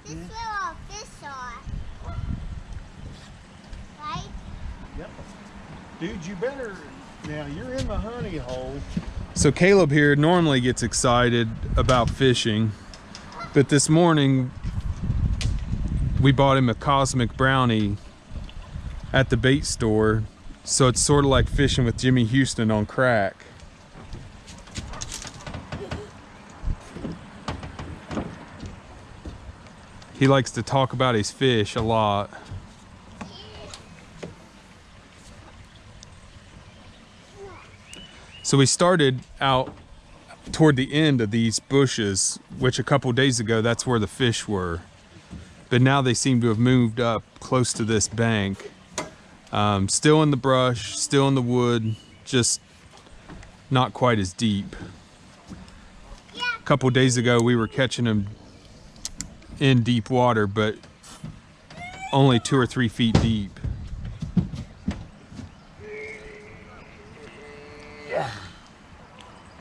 This is where our fish are. Right? Yep. Dude, you better, now you're in the honey hole. So Caleb here normally gets excited about fishing, but this morning we bought him a cosmic brownie at the bait store. So it's sort of like fishing with Jimmy Houston on crack. He likes to talk about his fish a lot. So we started out toward the end of these bushes, which a couple days ago, that's where the fish were. But now they seem to have moved up close to this bank. Still in the brush, still in the wood, just not quite as deep. A couple days ago, we were catching them in deep water, but only 2 or 3 feet deep.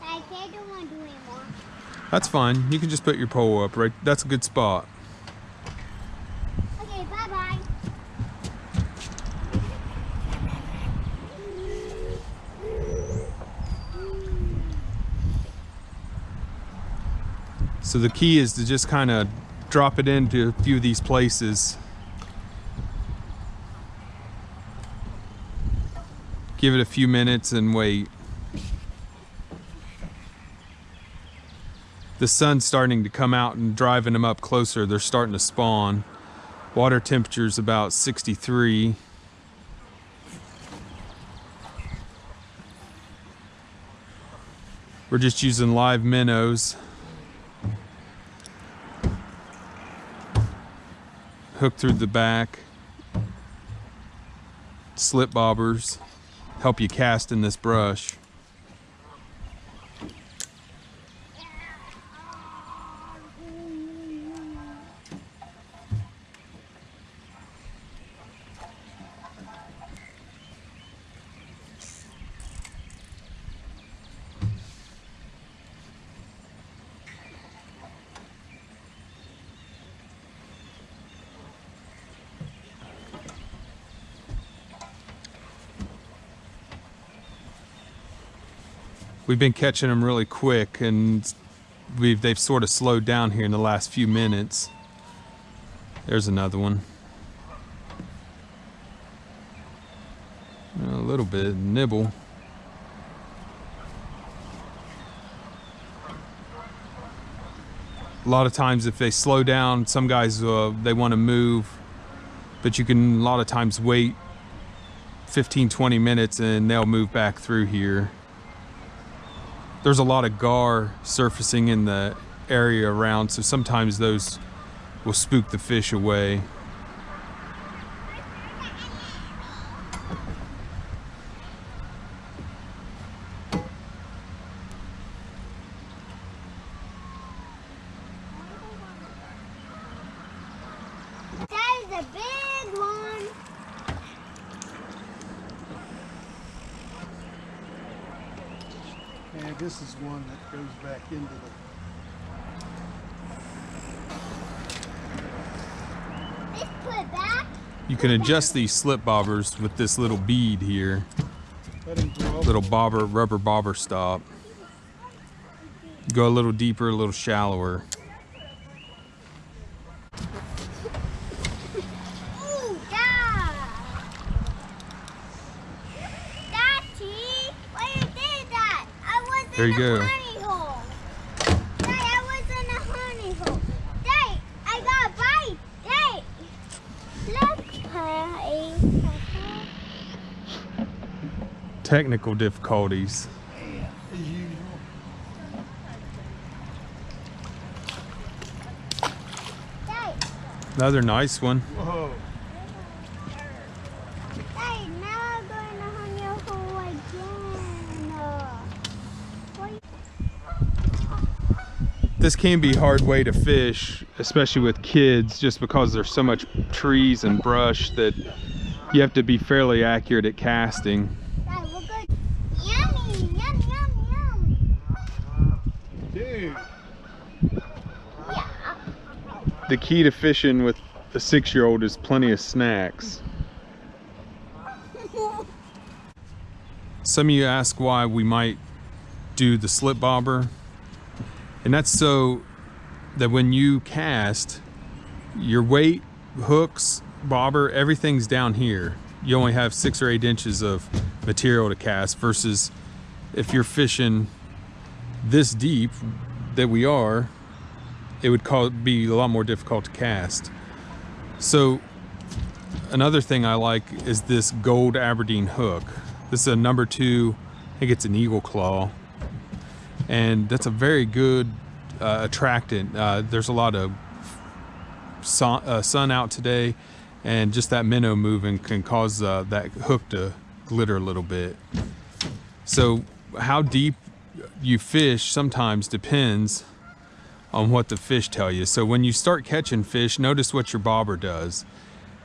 I don't want to do anymore. That's fine. You can just put your pole up, right? That's a good spot. Okay, bye-bye. So the key is to just kind of drop it into a few of these places. Give it a few minutes and wait. The sun's starting to come out and driving them up closer. They're starting to spawn. Water temperature's about 63. We're just using live minnows. Hook through the back. Slip bobbers help you cast in this brush. We've been catching them really quick, and they've sort of slowed down here in the last few minutes. There's another one. A little bit nibble. A lot of times if they slow down, some guys, they want to move, but you can a lot of times wait 15-20 minutes and they'll move back through here. There's a lot of gar surfacing in the area around, so sometimes those will spook the fish away. That is a big one. And this is one that goes back into the... Let's put it back. You can adjust these slip bobbers with this little bead here. Let him grow up. Little bobber, rubber bobber stop. Go a little deeper, a little shallower. Ooh, yeah. Daddy, why you did that? I was There in you a go. honey hole. Dad, I was in a honey hole. Dad, I got a bite. Dad, look. Technical difficulties. As usual. Dad, Another nice one. Whoa. Dad, now I'm going to honey hole again. This can be a hard way to fish, especially with kids, just because there's so much trees and brush that you have to be fairly accurate at casting. Dad, we're good. Yummy, yum, yum, yum. Dude. Yeah. The the key to fishing with a 6-year-old is plenty of snacks. Some of you ask why we might do the slip bobber, and that's so that when you cast, your weight, hooks, bobber, everything's down here. You only have 6 or 8 inches of material to cast, versus if you're fishing this deep that we are, it would be a lot more difficult to cast. So another thing I like is this gold Aberdeen hook. This is a number 2, I think it's an eagle claw, and that's a very good attractant. There's a lot of sun out today, and just that minnow moving can cause that hook to glitter a little bit. So how deep you fish sometimes depends on what the fish tell you. So when you start catching fish, notice what your bobber does.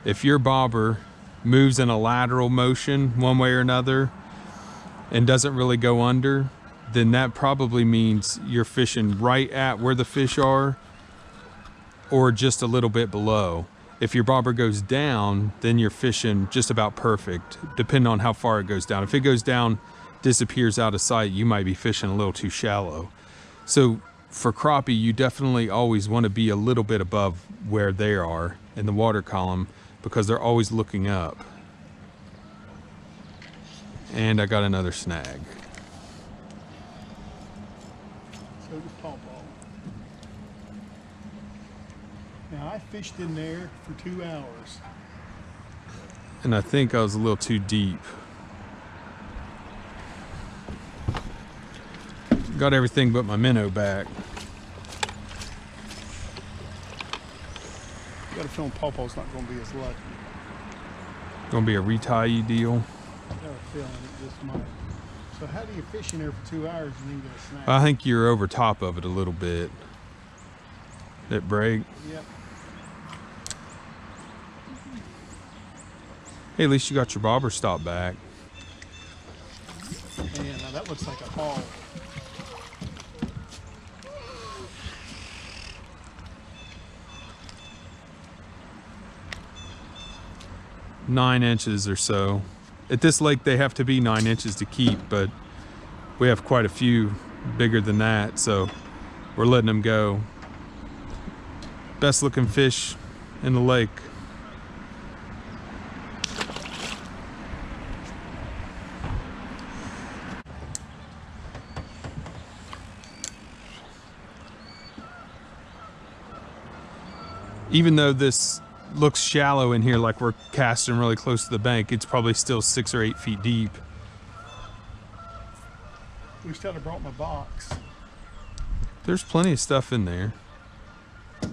If your bobber moves in a lateral motion one way or another and doesn't really go under, then that probably means you're fishing right at where the fish are or just a little bit below. If your bobber goes down, then you're fishing just about perfect, depending on how far it goes down. If it goes down, disappears out of sight, you might be fishing a little too shallow. So for crappie, you definitely always want to be a little bit above where they are in the water column, because they're always looking up. And I got another snag. So does Pawpaw. Now I fished in there for 2 hours. And I think I was a little too deep. Got everything but my minnow back. Got a feeling Pawpaw's not going to be as lucky. Gonna be a retie deal. I got a feeling it just might. So how do you fish in there for 2 hours and then get a snag? I think you're over top of it a little bit. That break. Yep. Hey, at least you got your bobber stop back. Man, now that looks like a haul. Nine inches or so. At this lake, they have to be 9 inches to keep, but we have quite a few bigger than that, so we're letting them go. Best looking fish in the lake. Even though this looks shallow in here, like we're casting really close to the bank, it's probably still 6 or 8 feet deep. Wish I'd have brought my box. There's plenty of stuff in there. I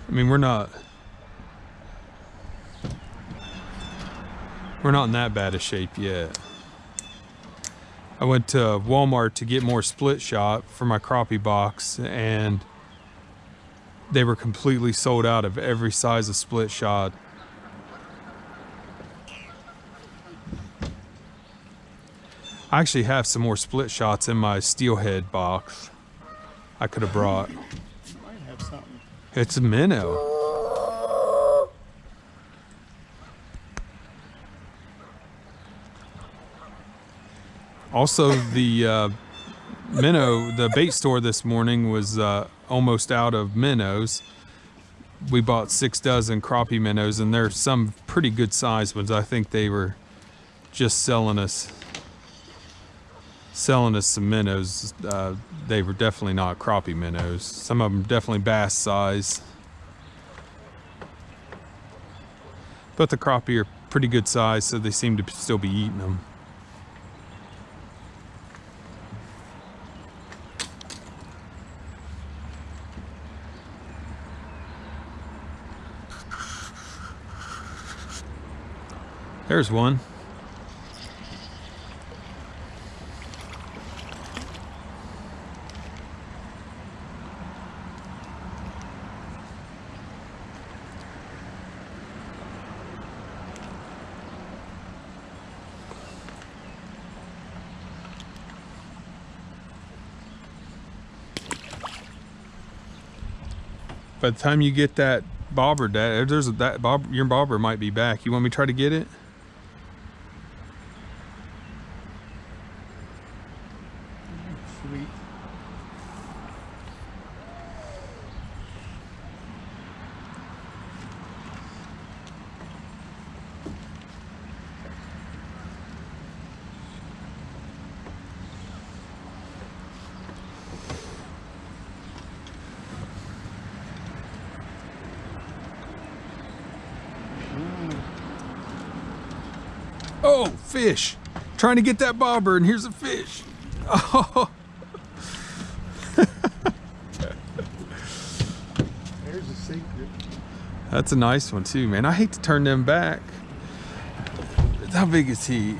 mean, we're not in that bad a shape yet. I went to Walmart to get more split shot for my crappie box, and they were completely sold out of every size of split shot. I actually have some more split shots in my steelhead box I could have brought. You might have something. It's a minnow. Also, the minnow, the bait store this morning was almost out of minnows. We bought 6 dozen crappie minnows, and there's some pretty good sized ones. I think they were just selling us some minnows. They were definitely not crappie minnows. Some of them definitely bass size, but the crappie are pretty good size, so they seem to still be eating them. There's one. By the time you get that bobber, your bobber might be back. You want me to try to get it? Sweet. Oh, fish. Trying to get that bobber, and here's a fish. Oh. There's a secret. That's a nice one too, man. I hate to turn them back. How big is he?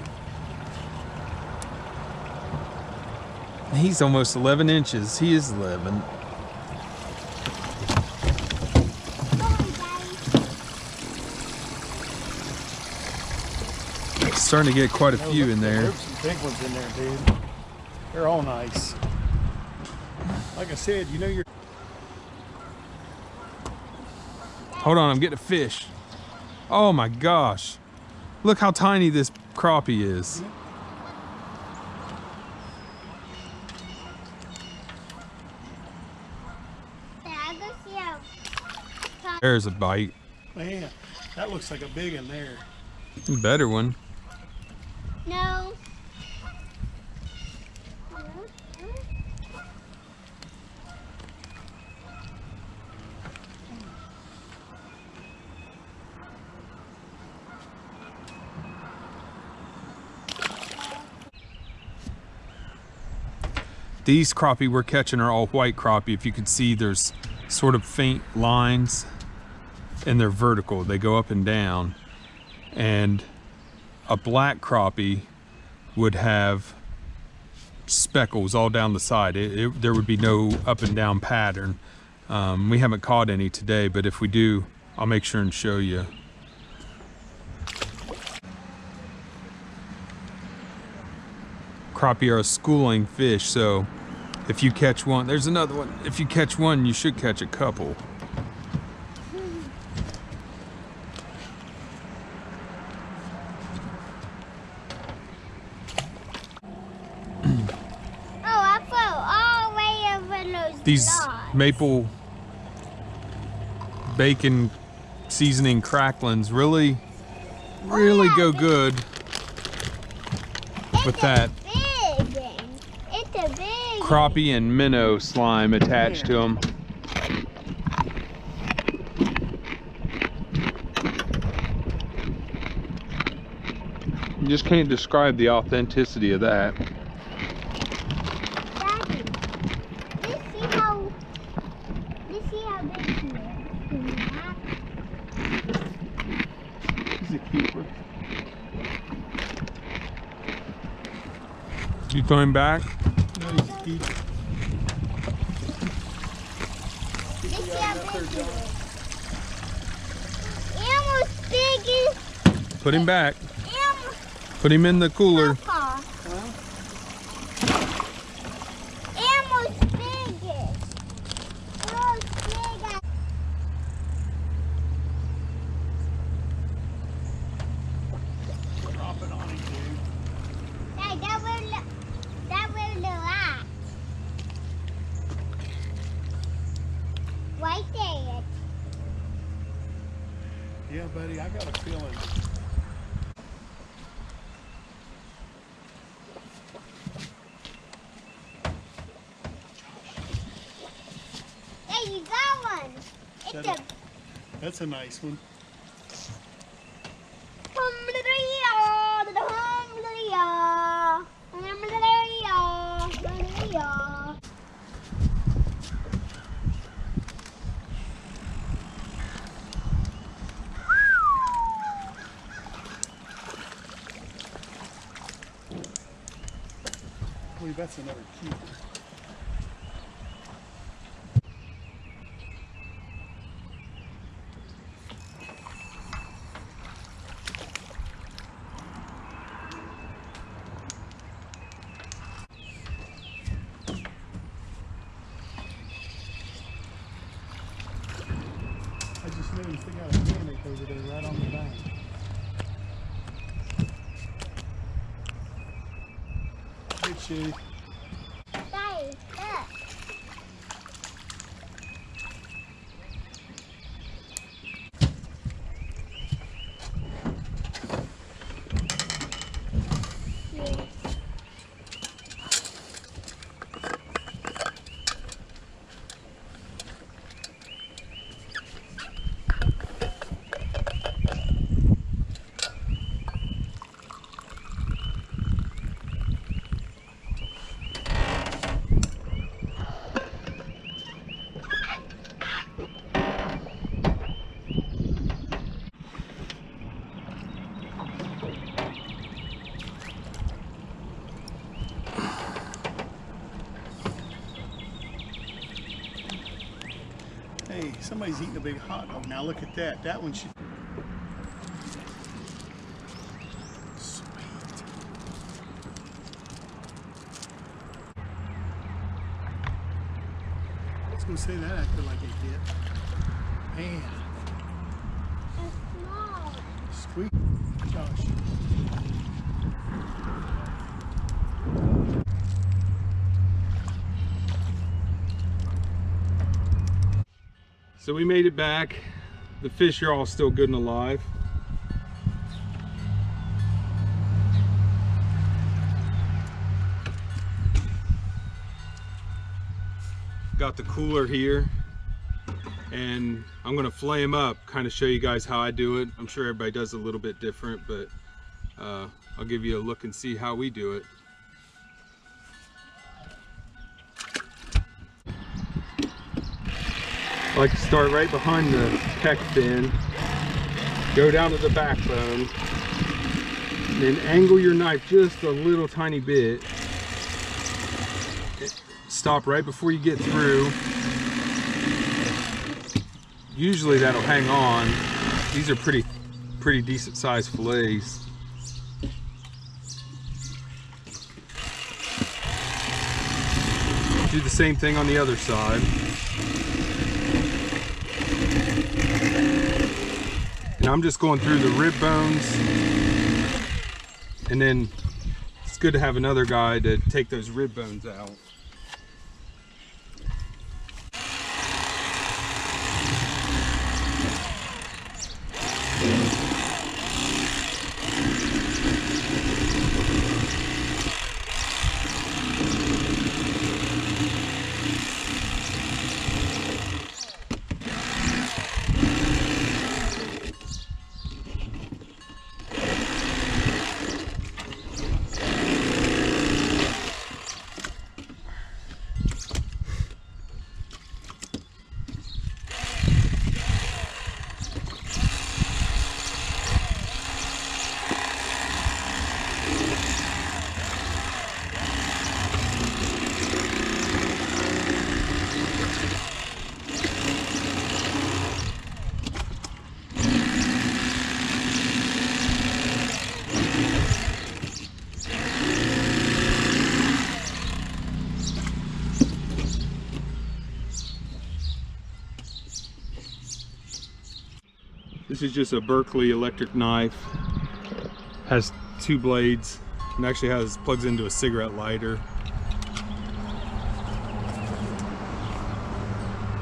He's almost 11 inches. He is 11. Starting to get quite a few in there. There's some big ones in there, dude. They're all nice. Like I said, you know you're... Hold on, I'm getting a fish. Oh my gosh. Look how tiny this crappie is. There's a bite. Man, that looks like a big one there. Better one. No. These crappie we're catching are all white crappie. If you can see, there's sort of faint lines and they're vertical. They go up and down. And a black crappie would have speckles all down the side. There would be no up and down pattern. We haven't caught any today, but if we do, I'll make sure and show you. Crappie are a schooling fish, so if you catch one, there's another one. If you catch one, you should catch a couple. These maple bacon seasoning cracklings really go good with that crappie and minnow slime attached to them. You just can't describe the authenticity of that. You throwing back? No, he's a keeper. Put him back. Put him in the cooler. Right there. Yeah, buddy, I got a feeling. Hey, you got one. That's a nice one. I believe that's another keeper. too. Still got a hammock over there right on the bank. Good shit. Daddy, look. Hey, somebody's eating a big hot dog. Now look at that. That one should. Sweet. I was gonna say that acted like a hit. Man, It's small. sweet. Gosh. So we made it back. The fish are all still good and alive. Got the cooler here, and I'm gonna flay them up, kind of show you guys how I do it. I'm sure everybody does a little bit different, but I'll give you a look and see how we do it. I like to start right behind the pec fin, go down to the backbone, and then angle your knife just a little tiny bit. Stop right before you get through. Usually that'll hang on. These are pretty decent sized fillets. Do the same thing on the other side. And I'm just going through the rib bones, and then it's good to have another guy to take those rib bones out. This is just a Berkeley electric knife. Has two blades and actually plugs into a cigarette lighter.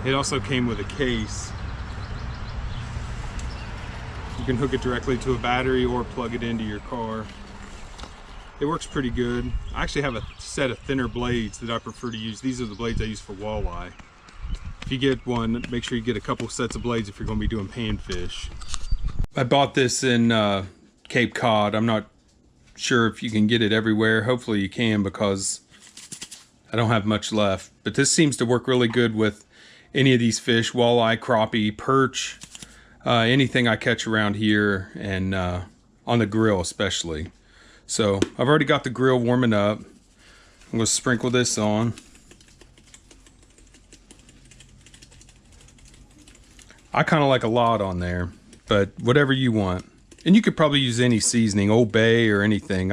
It also came with a case. You can hook it directly to a battery or plug it into your car. It works pretty good. I actually have a set of thinner blades that I prefer to use. These are the blades I use for walleye. If you get one, make sure you get a couple sets of blades if you're going to be doing panfish. I bought this in Cape Cod. I'm not sure if you can get it everywhere. Hopefully you can, because I don't have much left. But this seems to work really good with any of these fish: walleye, crappie, perch, anything I catch around here, and on the grill especially. So I've already got the grill warming up. I'm going to sprinkle this on. I kind of like a lot on there, but whatever you want. And you could probably use any seasoning, Old Bay or anything.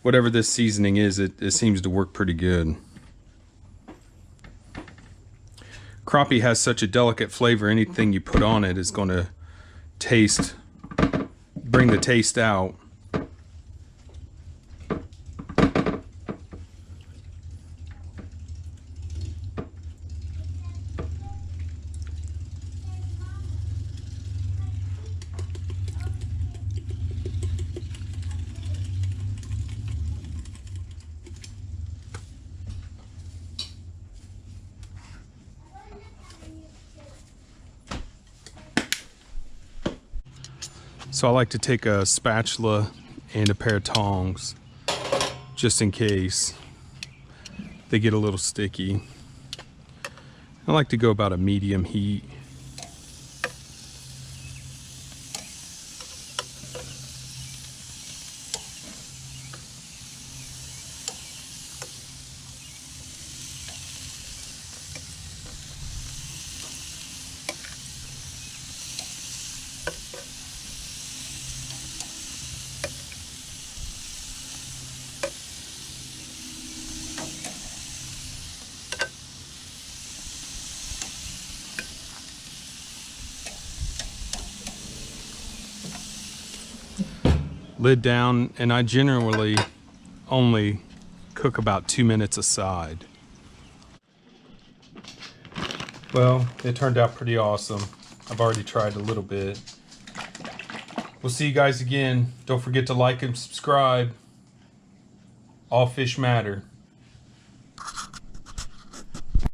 Whatever this seasoning is, it seems to work pretty good. Crappie has such a delicate flavor, anything you put on it is going to bring the taste out. So I like to take a spatula and a pair of tongs just in case they get a little sticky. I like to go about a medium heat. Lid down, and I generally only cook about 2 minutes aside. Well, it turned out pretty awesome. I've already tried a little bit. We'll see you guys again. Don't forget to like and subscribe. All fish matter.